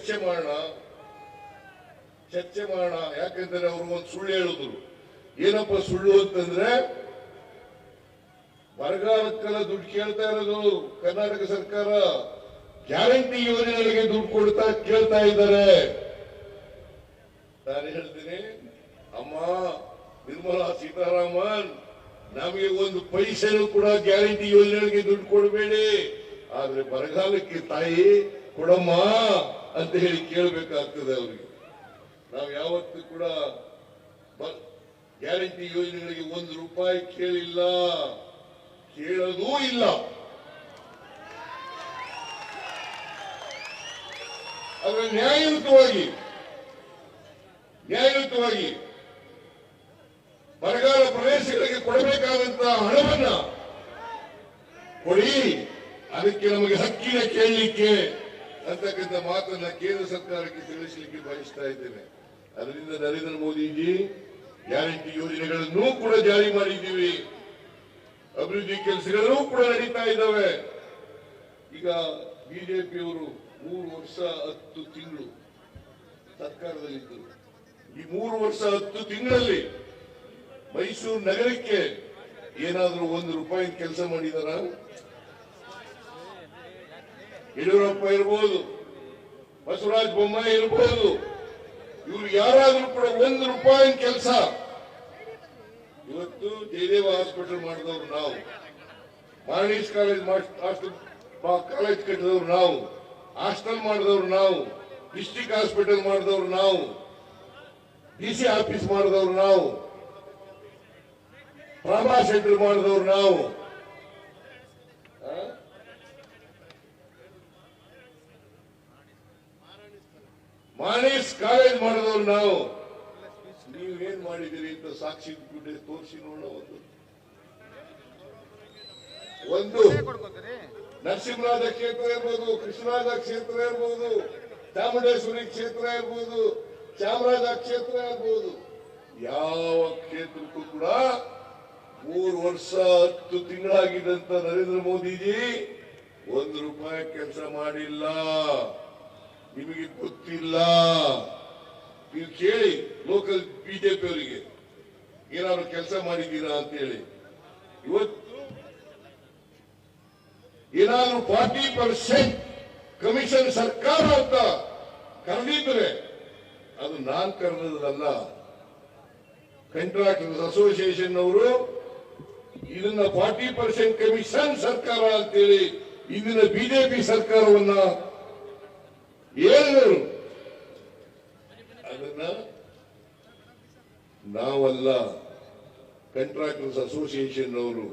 ಚರ್ಚೆ ಮಾಡೋಣ ಯಾಕಂದ್ರೆ ಅವರು ಒಂದು ಸುಳ್ಳು ಹೇಳಿದ್ರು. ಏನಪ್ಪ ಸುಳ್ಳು ಅಂತಂದ್ರೆ, ಬರಗಾಲಕ್ಕೆಲ್ಲ ದುಡ್ಡು ಕೇಳ್ತಾ ಇರೋದು ಕರ್ನಾಟಕ ಸರ್ಕಾರ, ಗ್ಯಾರಂಟಿ ಯೋಜನೆಗಳಿಗೆ ದುಡ್ಡು ಕೇಳ್ತಾ ಇದ್ದಾರೆ. ನಾನು ಹೇಳ್ತೀನಿ, ಅಮ್ಮ ನಿರ್ಮಲಾ ಸೀತಾರಾಮನ್, ನಮಗೆ ಒಂದು ಪೈಸೆನೂ ಕೂಡ ಗ್ಯಾರಂಟಿ ಯೋಜನೆಗಳಿಗೆ ದುಡ್ಡು ಕೊಡಬೇಡಿ, ಆದ್ರೆ ಬರಗಾಲಕ್ಕೆ ತಾಯಿ ಕೊಡಮ್ಮ ಅಂತ ಹೇಳಿ ಕೇಳಬೇಕಾಗ್ತದೆ ಅವರಿಗೆ. ನಾವು ಯಾವತ್ತೂ ಕೂಡ ಗ್ಯಾರಂಟಿ ಯೋಜನೆಗಳಿಗೆ ₹1 ಕೇಳಿಲ್ಲ, ಕೇಳೋದೂ ಇಲ್ಲ. ಆದ್ರೆ ನ್ಯಾಯಯುತವಾಗಿ ಬರಗಾಲ ಪ್ರದೇಶಗಳಿಗೆ ಕೊಡಬೇಕಾದಂತಹ ಹಣವನ್ನ ಕೊಡಿ, ಅದಕ್ಕೆ ನಮಗೆ ಹಕ್ಕಿನ ಕೇಳಲಿಕ್ಕೆ ಅಂತಕ್ಕಂಥ ಮಾತನ್ನ ಕೇಂದ್ರ ಸರ್ಕಾರಕ್ಕೆ ತಿಳಿಸಲಿಕ್ಕೆ ಬಯಸ್ತಾ ಇದ್ದೇನೆ. ಅದರಿಂದ ನರೇಂದ್ರ ಮೋದಿಜಿ ಗ್ಯಾರಂಟಿ ಯೋಜನೆಗಳನ್ನು ಕೂಡ ಜಾರಿ ಮಾಡಿದ್ದೀವಿ, ಅಭಿವೃದ್ಧಿ ಕೆಲಸಗಳು ಕೂಡ ನಡೀತಾ ಇದ್ದಾವೆ. ಈಗ ಬಿಜೆಪಿಯವರು 3 ವರ್ಷ 10 ತಿಂಗಳು ಸರ್ಕಾರದಲ್ಲಿದ್ದರು. ಈ 3 ವರ್ಷ 10 ತಿಂಗಳಲ್ಲಿ ಮೈಸೂರು ನಗರಕ್ಕೆ ಏನಾದರೂ ₹1 ಕೆಲಸ ಮಾಡಿದಾರ? ಯಡಿಯೂರಪ್ಪ ಇರ್ಬೋದು, ಬಸವರಾಜ ಬೊಮ್ಮಾಯಿ ಇರ್ಬೋದು, ಇವರು ಯಾರಾದ್ರೂ ಕೂಡ ₹1 ಕೆಲಸ. ಇವತ್ತು ಜಯದೇವ ಹಾಸ್ಪಿಟಲ್ ಮಾಡಿದವರು ನಾವು, ಮಾರ್ನಿಸ್ ಕಾಲೇಜ್ ಕಟ್ಟಿದವರು ನಾವು, ಹಾಸ್ಟೆಲ್ ಮಾಡಿದವರು ನಾವು, ಡಿಸ್ಟ್ರಿಕ್ಟ್ ಹಾಸ್ಪಿಟಲ್ ಮಾಡಿದವರು ನಾವು, ಡಿಸಿ ಆಫೀಸ್ ಮಾಡಿದವರು ನಾವು, ಟ್ರಾಮಾ ಸೆಂಟರ್ ಮಾಡಿದವರು ನಾವು, ಮಾರ್ನಿಸ್ ಕಾಲೇಜ್ ಮಾಡಿದವರು ನಾವು. ನೀವೇನ್ ಮಾಡಿದಿರಿ ಅಂತ ಸಾಕ್ಷಿ ತೋರಿಸಿ ನೋಡೋ. ಒಂದು ನರಸಿಂಹರಾಜ ಕ್ಷೇತ್ರ ಇರ್ಬೋದು, ಕೃಷ್ಣರಾಜ ಕ್ಷೇತ್ರ ಇರ್ಬೋದು, ಚಾಮುಂಡೇಶ್ವರಿ ಕ್ಷೇತ್ರ ಇರ್ಬೋದು, ಚಾಮರಾಜ ಕ್ಷೇತ್ರ ಇರ್ಬೋದು, ಯಾವ ಕ್ಷೇತ್ರಕ್ಕೂ ಕೂಡ 3 ವರ್ಷ 10 ತಿಂಗಳಾಗಿದ್ದಂತ ನರೇಂದ್ರ ಮೋದಿಜಿ ₹1 ಕೆಲಸ ಮಾಡಿಲ್ಲ. ನಿಮಗೆ ಗೊತ್ತಿಲ್ಲ. ನೀವು ಕೇಳಿ ಲೋಕಲ್ ಬಿಜೆಪಿ ಅವರಿಗೆ, ಏನಾದ್ರು ಕೆಲಸ ಮಾಡಿದ್ದೀರಾ ಅಂತ ಹೇಳಿ. ಇವತ್ತು ಏನಾದ್ರು 40% ಕಮಿಷನ್ ಸರ್ಕಾರ ಅಂತ ಕರೆದಿದ್ರೆ ಅದು ನಾನ್ ಕರೆದಲ್ಲ, ಕಾಂಟ್ರಾಕ್ಟರ್ಸ್ ಅಸೋಸಿಯೇಷನ್ ಅವರು ಇದನ್ನ 40% ಕಮಿಷನ್ ಸರ್ಕಾರ ಅಂತೇಳಿ ಇಂದಿನ ಬಿಜೆಪಿ ಸರ್ಕಾರವನ್ನ ಹೇಳಿದರು. ಅದನ್ನ ನಾವಲ್ಲ, ಕಾಂಟ್ರಾಕ್ಟರ್ಸ್ ಅಸೋಸಿಯೇಷನ್ ಅವರು